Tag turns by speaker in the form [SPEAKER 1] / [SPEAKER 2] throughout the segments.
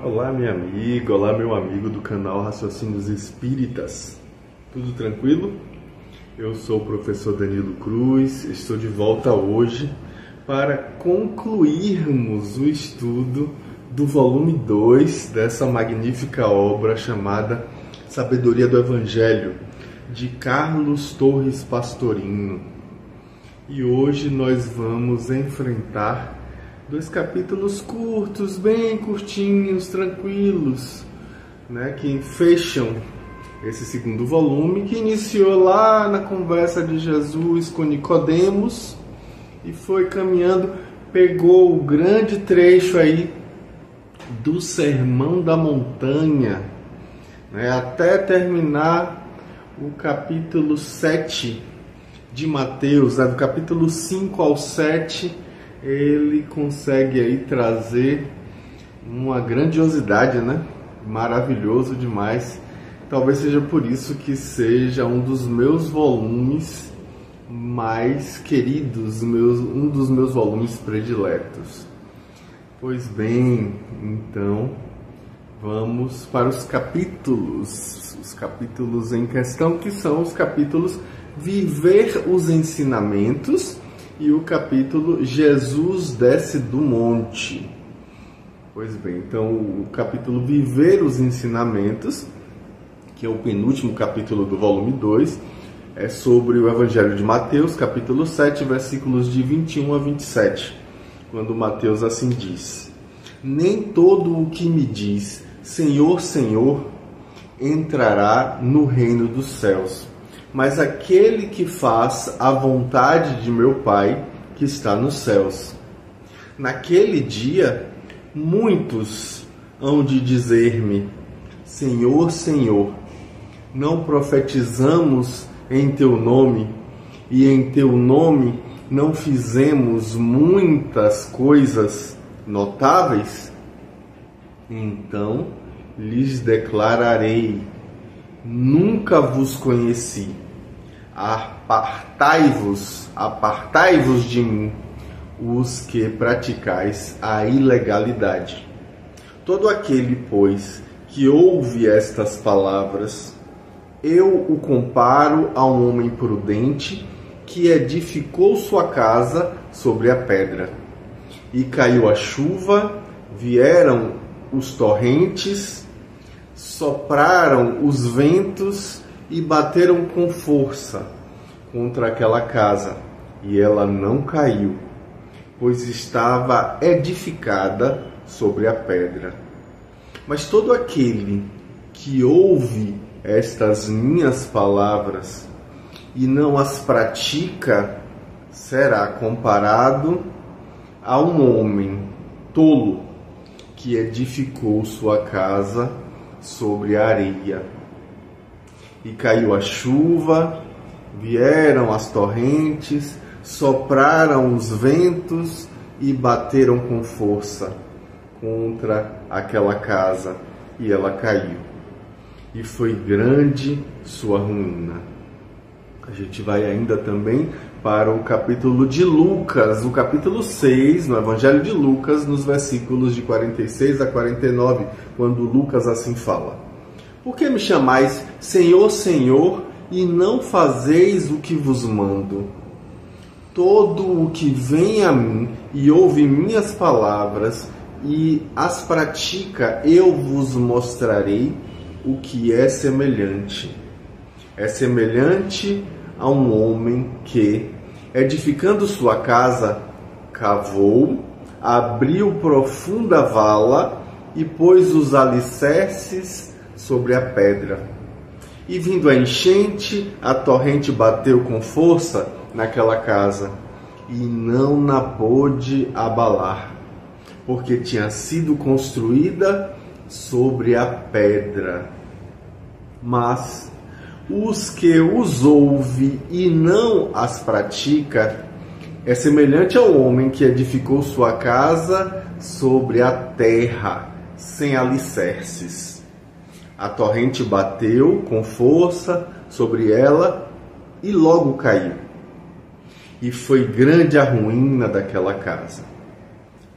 [SPEAKER 1] Olá, minha amiga, olá, meu amigo do canal Raciocínios Espíritas. Tudo tranquilo? Eu sou o professor Danilo Cruz, estou de volta hoje para concluirmos o estudo do volume 2 dessa magnífica obra chamada Sabedoria do Evangelho, de Carlos Torres Pastorino. E hoje nós vamos enfrentar dois capítulos curtos, bem curtinhos, tranquilos, né, que fecham esse segundo volume, que iniciou lá na conversa de Jesus com Nicodemos e foi caminhando, pegou o grande trecho aí do Sermão da Montanha, né, até terminar o capítulo 7 de Mateus, né, do capítulo 5 ao 7, ele consegue aí trazer uma grandiosidade, né? Maravilhoso demais. Talvez seja por isso que seja um dos meus volumes mais queridos, um dos meus volumes prediletos. Pois bem, então vamos para os capítulos em questão, que são os capítulos Viver os Ensinamentos e o capítulo Jesus desce do monte. Pois bem, então o capítulo Viver os Ensinamentos, que é o penúltimo capítulo do volume 2, é sobre o Evangelho de Mateus, capítulo 7, versículos de 21 a 27, quando Mateus assim diz: Nem todo o que me diz Senhor, Senhor, entrará no reino dos céus, mas aquele que faz a vontade de meu Pai que está nos céus. Naquele dia, muitos hão de dizer-me: Senhor, Senhor, não profetizamos em teu nome, e em teu nome não fizemos muitas coisas notáveis? Então lhes declararei: Nunca vos conheci. Apartai-vos de mim, os que praticais a ilegalidade. Todo aquele, pois, que ouve estas palavras, eu o comparo a um homem prudente que edificou sua casa sobre a pedra. E caiu a chuva, vieram os torrentes, sopraram os ventos e bateram com força contra aquela casa, e ela não caiu, pois estava edificada sobre a pedra. Mas todo aquele que ouve estas minhas palavras e não as pratica, será comparado a um homem tolo que edificou sua casa sobre a areia. E caiu a chuva, vieram as torrentes, sopraram os ventos e bateram com força contra aquela casa, e ela caiu. E foi grande sua ruína. A gente vai ainda também para o capítulo de Lucas, o capítulo 6, no Evangelho de Lucas, nos versículos de 46 a 49, quando Lucas assim fala: Por que me chamais Senhor, Senhor, e não fazeis o que vos mando? Todo o que vem a mim e ouve minhas palavras e as pratica, eu vos mostrarei o que é semelhante. É semelhante a um homem que, edificando sua casa, cavou, abriu profunda vala e pôs os alicerces sobre a pedra. E vindo a enchente, a torrente bateu com força naquela casa, e não na pôde abalar, porque tinha sido construída sobre a pedra. Mas os que os ouve e não as pratica, é semelhante ao homem que edificou sua casa sobre a terra, sem alicerces. A torrente bateu com força sobre ela e logo caiu. E foi grande a ruína daquela casa.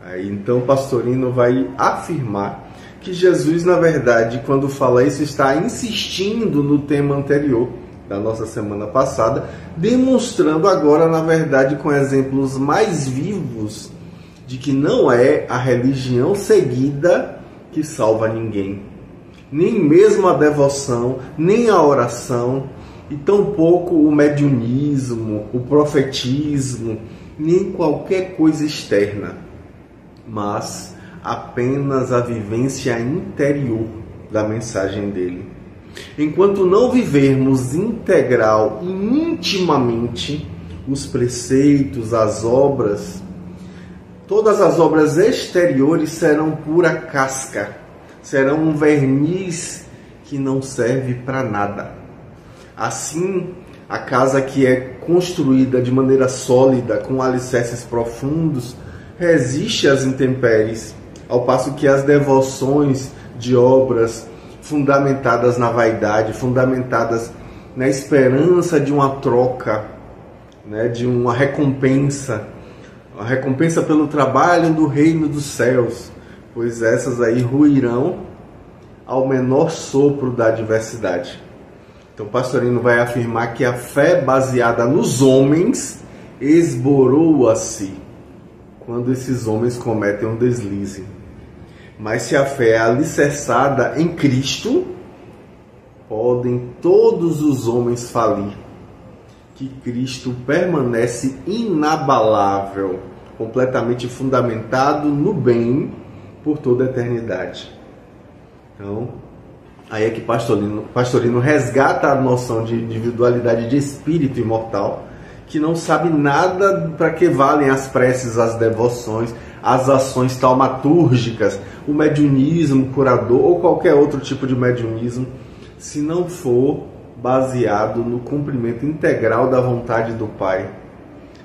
[SPEAKER 1] Aí então Pastorino vai afirmar que Jesus, na verdade, quando fala isso, está insistindo no tema anterior da nossa semana passada, demonstrando agora, na verdade, com exemplos mais vivos, de que não é a religião seguida que salva ninguém. Nem mesmo a devoção, nem a oração, e tampouco o mediunismo, o profetismo, nem qualquer coisa externa, mas apenas a vivência interior da mensagem dele. Enquanto não vivermos integral e intimamente os preceitos, as obras, todas as obras exteriores serão pura casca, serão um verniz que não serve para nada. Assim, a casa que é construída de maneira sólida, com alicerces profundos, resiste às intempéries, ao passo que as devoções de obras fundamentadas na vaidade, fundamentadas na esperança de uma troca, né, de uma recompensa, a recompensa pelo trabalho do reino dos céus, pois essas aí ruirão ao menor sopro da adversidade. Então o Pastorino vai afirmar que a fé baseada nos homens esboroa-se quando esses homens cometem um deslize. Mas se a fé é alicerçada em Cristo, podem todos os homens falir, que Cristo permanece inabalável, completamente fundamentado no bem por toda a eternidade. Então, aí é que Pastorino resgata a noção de individualidade de espírito imortal, que não sabe nada para que valem as preces, as devoções, as ações taumatúrgicas, o mediunismo curador ou qualquer outro tipo de mediunismo, se não for baseado no cumprimento integral da vontade do Pai,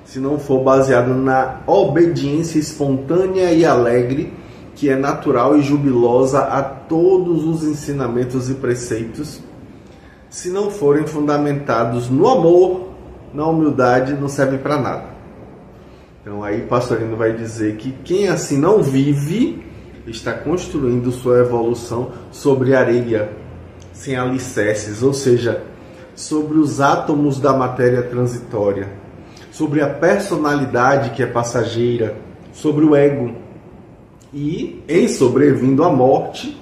[SPEAKER 1] se não for baseado na obediência espontânea e alegre, que é natural e jubilosa a todos os ensinamentos e preceitos, se não forem fundamentados no amor, na humildade, não serve para nada. Então aí Pastorino vai dizer que quem assim não vive está construindo sua evolução sobre areia, sem alicerces, ou seja, sobre os átomos da matéria transitória, sobre a personalidade que é passageira, sobre o ego. E, em sobrevindo à morte,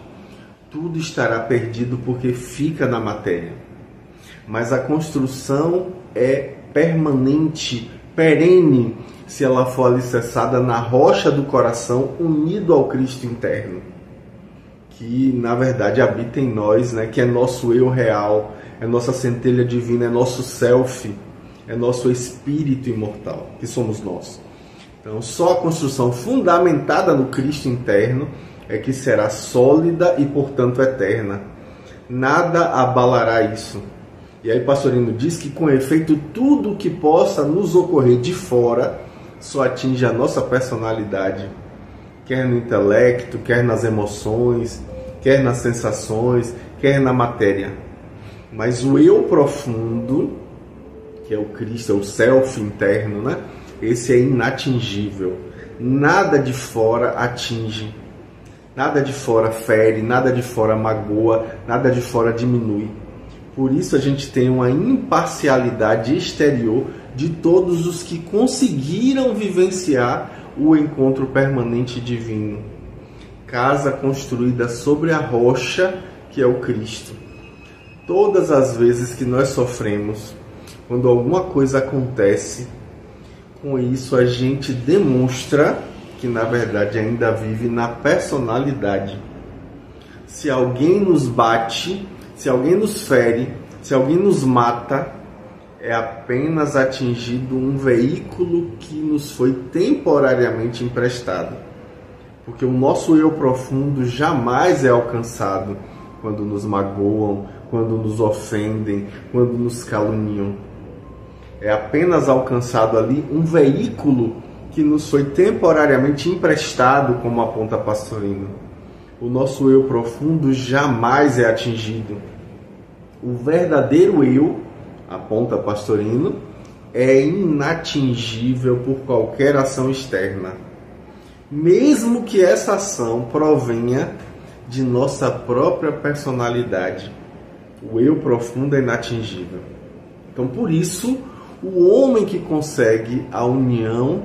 [SPEAKER 1] tudo estará perdido porque fica na matéria. Mas a construção é permanente, perene, se ela for alicerçada na rocha do coração, unido ao Cristo interno, que na verdade habita em nós, né? Que é nosso eu real, é nossa centelha divina, é nosso self, é nosso espírito imortal, que somos nós. Então, só a construção fundamentada no Cristo interno é que será sólida e, portanto, eterna. Nada abalará isso. E aí Pastorino diz que, com efeito, tudo que possa nos ocorrer de fora só atinge a nossa personalidade, quer no intelecto, quer nas emoções, quer nas sensações, quer na matéria. Mas o eu profundo, que é o Cristo, é o self interno, né? Esse é inatingível. Nada de fora atinge, nada de fora fere, nada de fora magoa, nada de fora diminui. Por isso a gente tem uma imparcialidade exterior de todos os que conseguiram vivenciar o encontro permanente divino. Casa construída sobre a rocha que é o Cristo. Todas as vezes que nós sofremos, quando alguma coisa acontece, com isso a gente demonstra que na verdade ainda vive na personalidade. Se alguém nos bate, se alguém nos fere, se alguém nos mata, é apenas atingido um veículo que nos foi temporariamente emprestado. Porque o nosso eu profundo jamais é alcançado quando nos magoam, quando nos ofendem, quando nos caluniam. É apenas alcançado ali um veículo que nos foi temporariamente emprestado, como aponta Pastorino. O nosso eu profundo jamais é atingido. O verdadeiro eu, aponta Pastorino, é inatingível por qualquer ação externa. Mesmo que essa ação provenha de nossa própria personalidade, o eu profundo é inatingível. Então, por isso, o homem que consegue a união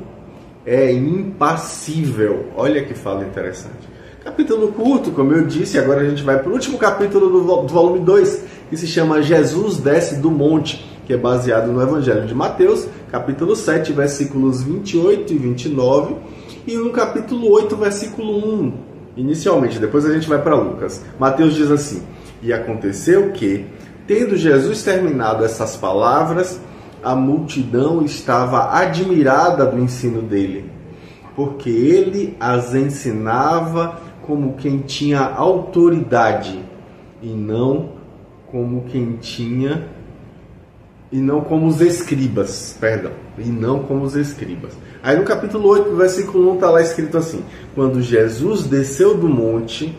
[SPEAKER 1] é impassível. Olha que fala interessante. Capítulo curto, como eu disse, agora a gente vai para o último capítulo do volume 2, que se chama Jesus desce do monte, que é baseado no Evangelho de Mateus, capítulo 7, versículos 28 e 29, e no capítulo 8, versículo 1, inicialmente, depois a gente vai para Lucas. Mateus diz assim: e aconteceu que, tendo Jesus terminado essas palavras, a multidão estava admirada do ensino dele, porque ele as ensinava como quem tinha autoridade, e não como os escribas, e não como os escribas. Aí no capítulo 8, versículo 1, está lá escrito assim: quando Jesus desceu do monte,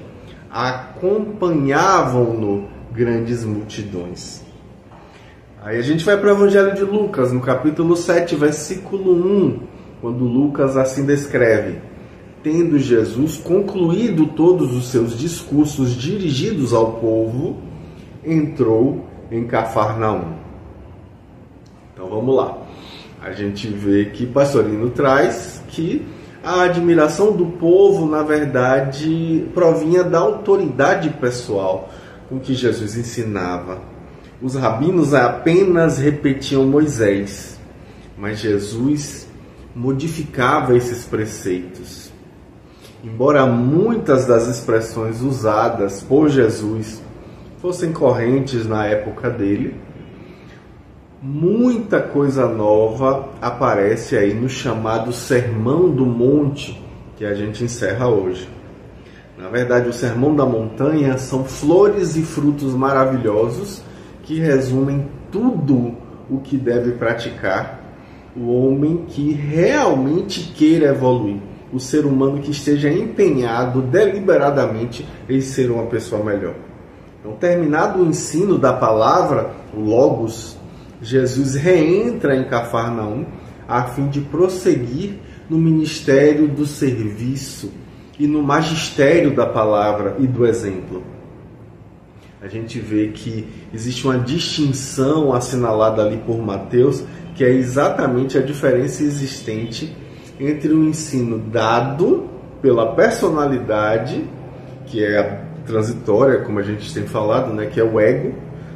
[SPEAKER 1] acompanhavam-no grandes multidões. Aí a gente vai para o Evangelho de Lucas, no capítulo 7, versículo 1, quando Lucas assim descreve: tendo Jesus concluído todos os seus discursos dirigidos ao povo, entrou em Cafarnaum. Então vamos lá. A gente vê que Pastorino traz que a admiração do povo, na verdade, provinha da autoridade pessoal com que Jesus ensinava. Os rabinos apenas repetiam Moisés, mas Jesus modificava esses preceitos. Embora muitas das expressões usadas por Jesus fossem correntes na época dele, muita coisa nova aparece aí no chamado Sermão do Monte, que a gente encerra hoje. Na verdade, o Sermão da Montanha são flores e frutos maravilhosos que resumem tudo o que deve praticar o homem que realmente queira evoluir, o ser humano que esteja empenhado deliberadamente em ser uma pessoa melhor. Então, terminado o ensino da palavra, o Logos, Jesus reentra em Cafarnaum a fim de prosseguir no ministério do serviço e no magistério da palavra e do exemplo. A gente vê que existe uma distinção assinalada ali por Mateus, que é exatamente a diferença existente entre o ensino dado pela personalidade, que é a transitória, como a gente tem falado, né, que é o ego,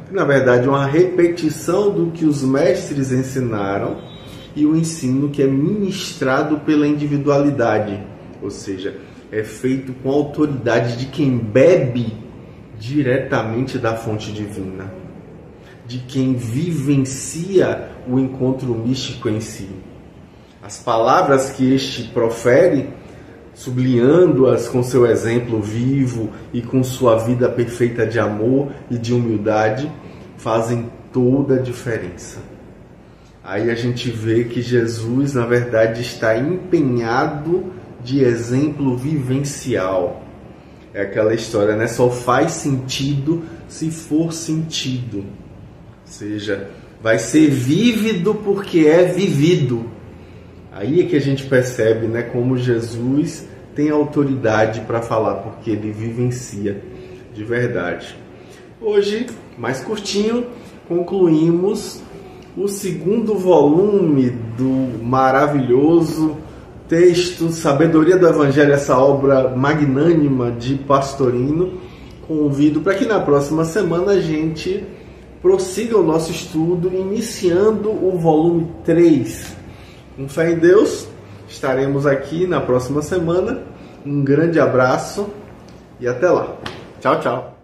[SPEAKER 1] que na verdade é uma repetição do que os mestres ensinaram, e o ensino que é ministrado pela individualidade, ou seja, é feito com a autoridade de quem bebe diretamente da fonte divina, de quem vivencia o encontro místico em si. As palavras que este profere, sublinhando-as com seu exemplo vivo e com sua vida perfeita de amor e de humildade, fazem toda a diferença. Aí a gente vê que Jesus, na verdade, está empenhado de exemplo vivencial. É aquela história, né? Só faz sentido se for sentido. Ou seja, vai ser vívido porque é vivido. Aí é que a gente percebe, né, como Jesus tem autoridade para falar, porque ele vivencia de verdade. Hoje, mais curtinho, concluímos o segundo volume do maravilhoso texto Sabedoria do Evangelho, essa obra magnânima de Pastorino. Convido para que na próxima semana a gente prossiga o nosso estudo, iniciando o volume 3. Com fé em Deus, estaremos aqui na próxima semana. Um grande abraço e até lá. Tchau, tchau.